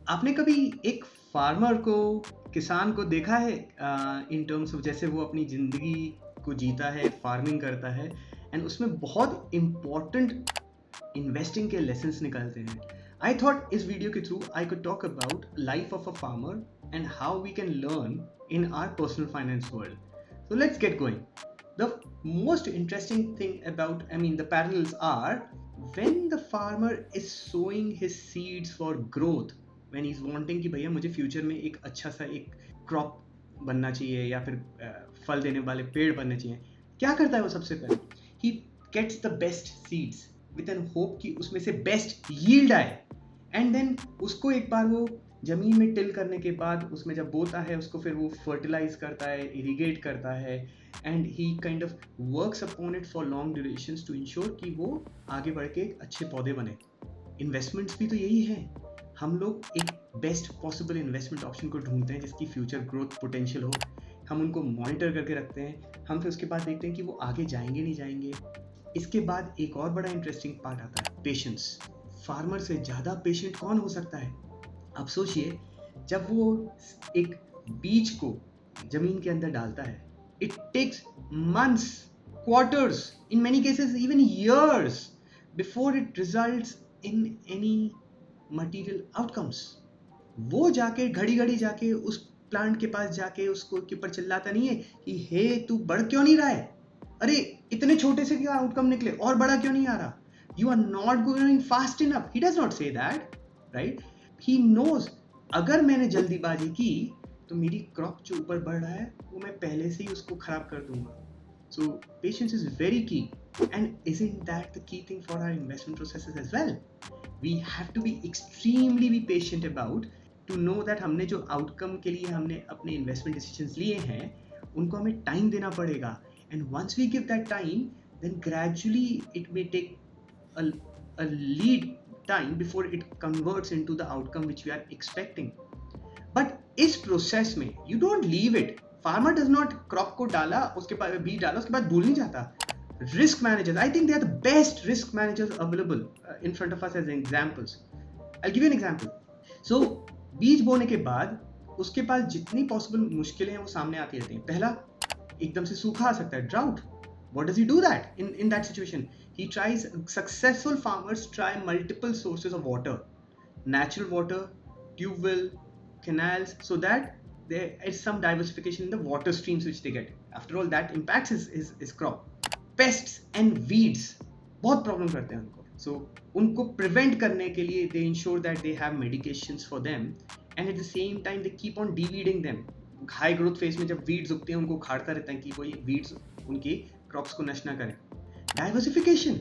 आपने कभी एक फार्मर को, किसान को देखा है इन टर्म्स ऑफ जैसे वो अपनी ज़िंदगी को जीता है, फार्मिंग करता है एंड उसमें बहुत इम्पोर्टेंट इन्वेस्टिंग के लेसन्स निकालते हैं. आई थॉट इस वीडियो के through I could talk about life of a farmer and how we can learn in our personal finance world. So let's get going. The most interesting thing about, the parallels are when the farmer is sowing his seeds for growth, when he's wanting कि भैया मुझे future में एक अच्छा सा एक crop बनना चाहिए या फिर फल देने वाले पेड़ बनने चाहिए. क्या करता है वो सबसे पहले? He gets the best seeds with an hope कि उसमें से बेस्ट यील्ड आए एंड देन उसको एक बार वो जमीन में टिल करने के बाद उसमें जब बोता है उसको फिर वो फर्टिलाइज करता है, इरिगेट करता है and he kind of works upon it for long durations to ensure कि वो आगे बढ़ के एक अच्छे पौधे बने. इन्वेस्टमेंट्स भी तो यही है. हम लोग एक बेस्ट पॉसिबल इन्वेस्टमेंट ऑप्शन को ढूंढते हैं जिसकी फ्यूचर ग्रोथ पोटेंशियल हो. हम उनको मॉनिटर करके रखते हैं. हम फिर उसके बाद देखते हैं कि वो आगे जाएंगे नहीं जाएंगे. इसके बाद एक और बड़ा इंटरेस्टिंग पार्ट आता है, पेशेंस. फार्मर से ज़्यादा पेशेंट कौन हो सकता है? आप सोचिए, जब वो एक बीज को जमीन के अंदर डालता है, it takes months, quarters, in many cases even years before it results in any material outcomes. वो जाके घड़ी घड़ी जाके उस प्लांट के पास जाके उसको के ऊपर चिल्लाता नहीं है कि हे तू बढ़ क्यों नहीं रहा है, अरे इतने छोटे से क्या आउटकम निकले और बड़ा क्यों नहीं आ रहा, you are not going fast enough. He does not say that, right? He knows अगर मैंने जल्दीबाजी की तो मेरी क्रॉप जो ऊपर बढ़ रहा है वो मैं पहले से ही उसको खराब कर दूंगा. सो पेशेंस इज वेरी की and isn't that the key thing for our investment processes as well? We have to be extremely be patient about to know that हमने जो आउटकम के लिए हमने अपने इन्वेस्टमेंट डिसीजंस लिए हैं उनको हमें टाइम देना पड़ेगा. And once we give that time, then gradually it may take a lead time before it converts into the outcome which we are expecting. But इस प्रोसेस में you don't leave it. Farmer does not crop को डाला, उसके बाद बीज डाला, उसके बाद भूल नहीं जाता. Risk managers, I think they are the best risk managers available in front of us as examples. I'll give you an example. So बीज बोने के बाद उसके पास जितनी पॉसिबल मुश्किलें हैं वो सामने आती रहती हैं. पहला, एकदम से सूखा आ सकता है, drought. What does he do that in that situation? He tries, successful farmers try multiple sources of water, natural water, tube well, canals, so that there is some diversification in the water streams which they get. After all, that impacts his crop. Pests and weeds बहुत problem करते हैं उनको. So उनको prevent करने के लिए they ensure that they have medications for them and at the same time they keep on de-weeding them. High growth phase में जब वीड्स उगते हैं उनको उखाड़ता रहता है कि कोई वीड्स उनकी क्रॉप्स को नष्ट ना करें. डाइवर्सिफिकेशन,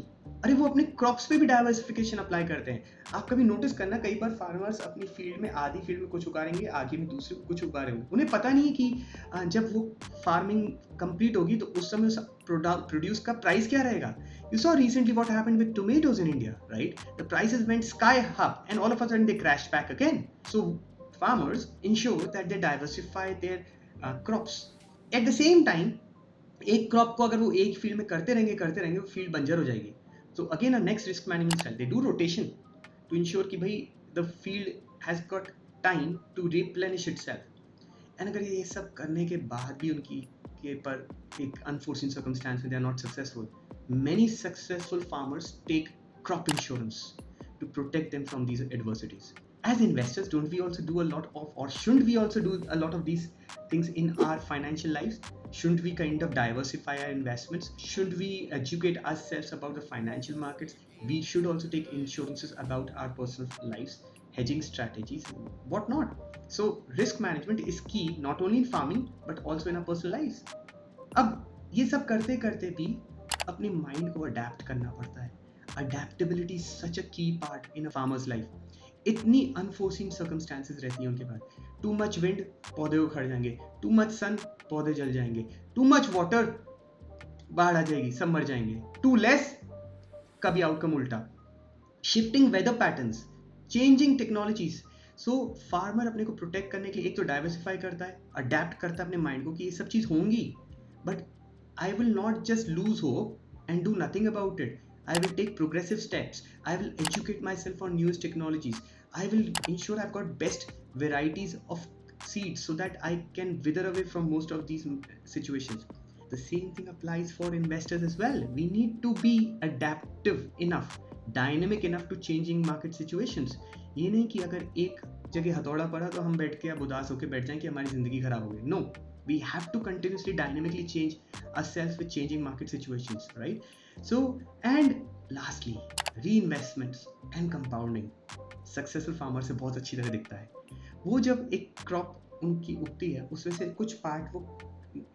अरे वो अपने क्रॉप्स पे भी डाइवर्सिफिकेशन अप्लाई करते हैं. आप कभी नोटिस करना, कई बार फार्मर्स अपनी फील्ड में आधी फील्ड में कुछ उगा रहेंगे, आगे में दूसरे कुछ उगा रहे होंगे. उन्हें पता नहीं कि जब वो फार्मिंग कंप्लीट होगी तो उस समय उस प्रोड्यूस का प्राइस क्या रहेगा. You saw recently what happened with tomatoes in India, right? The prices went sky up and all of a sudden they crashed back again. So farmers ensure that they diversify their crops. At the same time, एक crop को अगर वो एक field में करते रहेंगे वो field बंजर हो जाएगी. So again a next risk management style, they do rotation to ensure कि भाई the field has got time to replenish itself. And अगर ये सब करने के बाद भी उनकी के पर एक अनफोर्सिन सर्कमस्टेंस में they are not successful, many successful farmers take crop insurance to protect them from these adversities. As investors, don't we also do a lot of, or shouldn't we also do a lot of these things in our financial lives? Shouldn't we kind of diversify our investments? Should we educate ourselves about the financial markets? We should also take insurances about our personal lives, hedging strategies, whatnot. So risk management is key not only in farming but also in our personal lives. अब ये सब करते करते भी अपने mind को adapt करना पड़ता है. अडेप्टेबिलिटी इज सच अ की part in a farmers life. इतनी अनफोर्सिन सर्कमस्टेंसेस रहती हैं उनके पास. टू मच विंड, पौधे उखड़ जाएंगे. टू मच सन, पौधे जल जाएंगे. टू मच वाटर, बाढ़ आ जाएगी, सब मर जाएंगे. टू लेस, कभी आउटकम उल्टा. Shifting weather patterns, changing technologies. So farmer अपने को प्रोटेक्ट करने के लिए एक तो डाइवर्सिफाई करता है, अडेप्ट करता है अपने माइंड को कि ये सब चीज़ होंगी, but I will not just lose hope and do nothing about it. I will take progressive steps. I will educate myself on newest technologies. I will ensure I've got best varieties of seeds so that I can wither away from most of these situations. The same thing applies for investors as well. We need to be adaptive enough, dynamic enough to changing market situations. ये नहीं कि अगर एक जगह हथौड़ा पड़ा तो हम बैठ के अब उदास होकर बैठ जाएं कि हमारी जिंदगी खराब हो गई. No, we have to continuously dynamically change ourselves with changing market situations, right? So, and lastly, reinvestments and compounding successful farmer से बहुत अच्छी तरह दिखता है. वो जब एक क्रॉप उनकी उगती है उसमें से कुछ पार्ट वो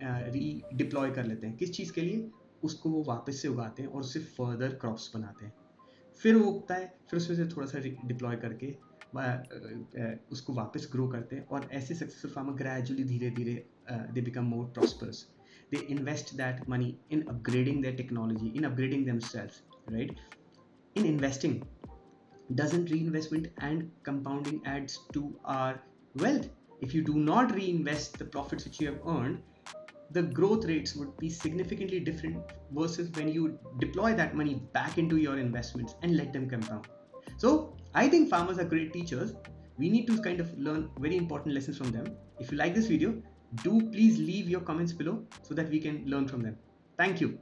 री डिप्लॉय कर लेते हैं. किस चीज़ के लिए? उसको वो वापस से उगाते हैं और उससे फर्दर क्रॉप्स बनाते हैं. फिर वो उगता है, फिर उसमें से थोड़ा सा डिप्लॉय करके उसको वापस ग्रो करते हैं. और ऐसे सक्सेसफुल फार्मर ग्रेजुअली धीरे धीरे they become more prosperous. They invest that money in upgrading their technology, in upgrading themselves, right? In investing, doesn't reinvestment and compounding adds to our wealth? If you do not reinvest the profits which you have earned, the growth rates would be significantly different versus when you deploy that money back into your investments and let them compound. So I think farmers are great teachers. We need to kind of learn very important lessons from them. If you like this video, do please leave your comments below so that we can learn from them. Thank you.